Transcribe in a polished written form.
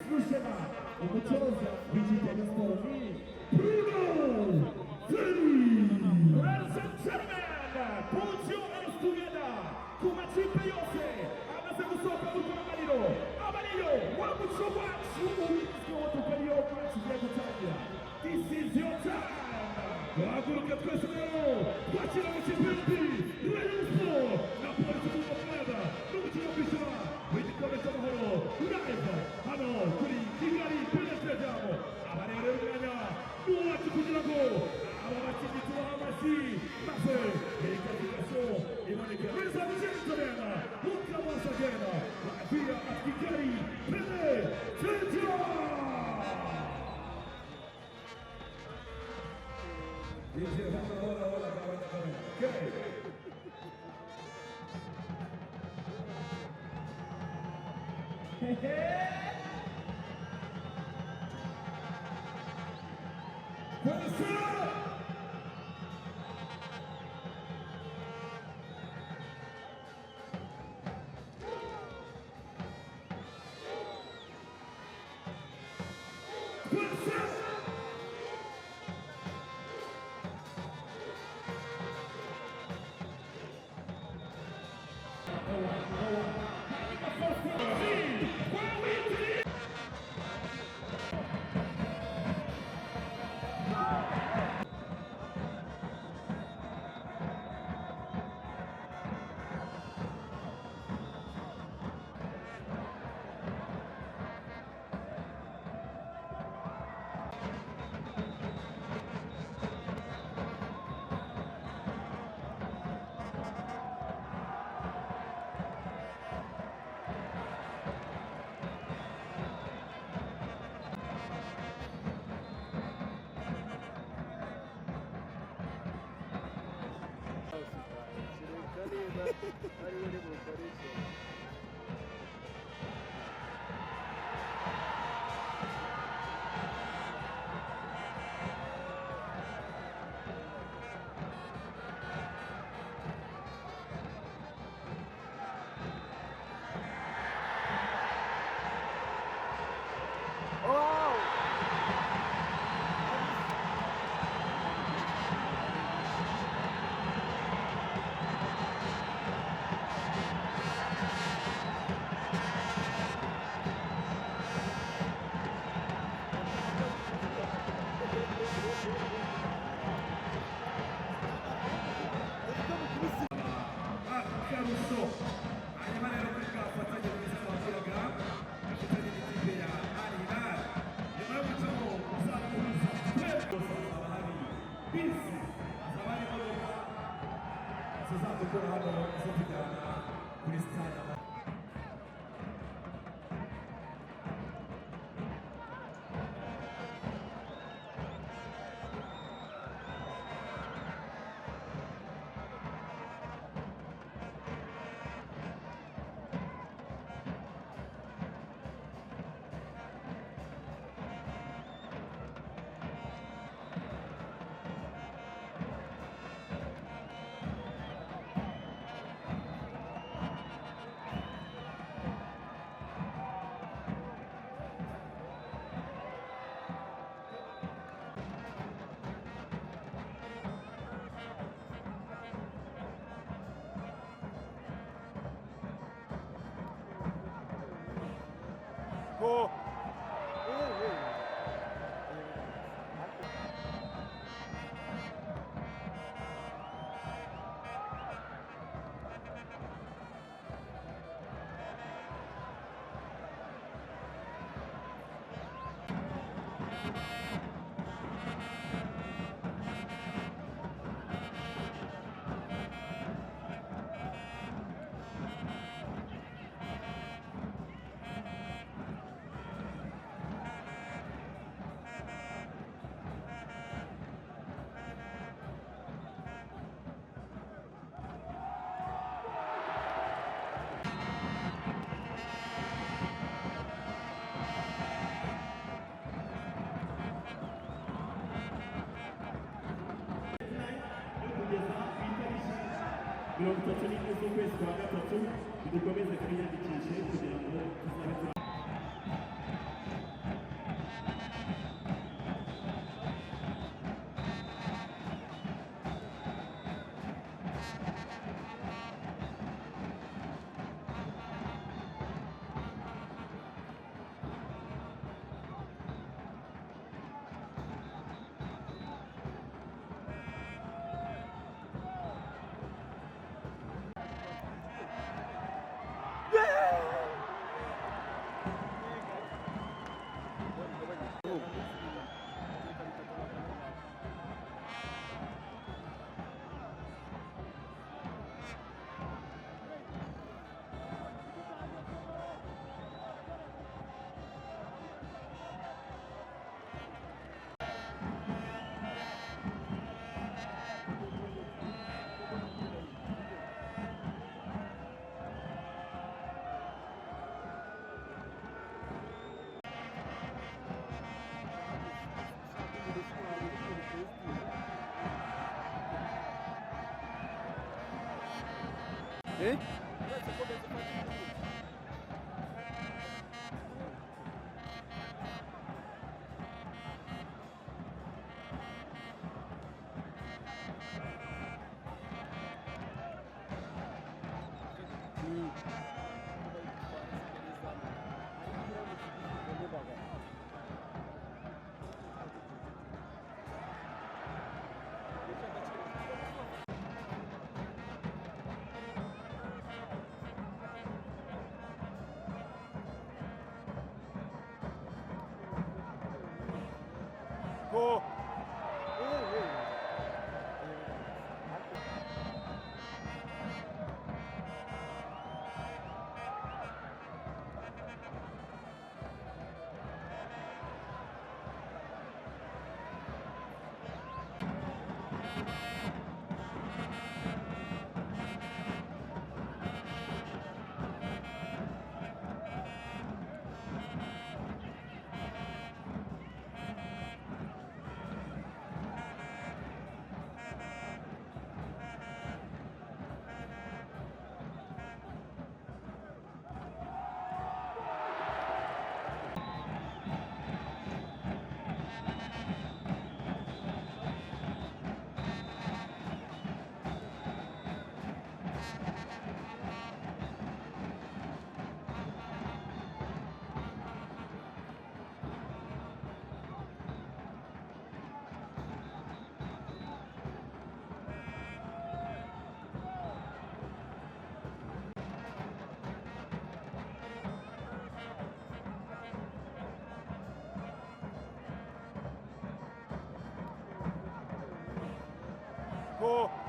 Drużyna ucząca widzimy na stороnie Bruno Feli. Ladies and gentlemen, put your hands together. Kumachipe Yose, anasegusoka Utonamaliro. Amaliro, wabucho wachu, ulisko watukalio kumachipe kutanya. This is your time. Waguruka tukasemo, wachira mchipembi, Reyuso, na polisi kumafada, numuchino bishara, witikone samahoro, live, hano, kuri, kigali, penetrejiamo, amalero ruganya, nuwachu kujirago, ababachizi tuwahamasi, maze, qualification, Emmanuel. Ladies and gentlemen, look at once again, via Kigali, penetrejiamo. DJ, hola, okay. Go! mirongo itatu n'imwe z'ukwezi kwa gatatu dukomeze twiyandikishe kugira ngo tuzabikora. Eh? Go. Go.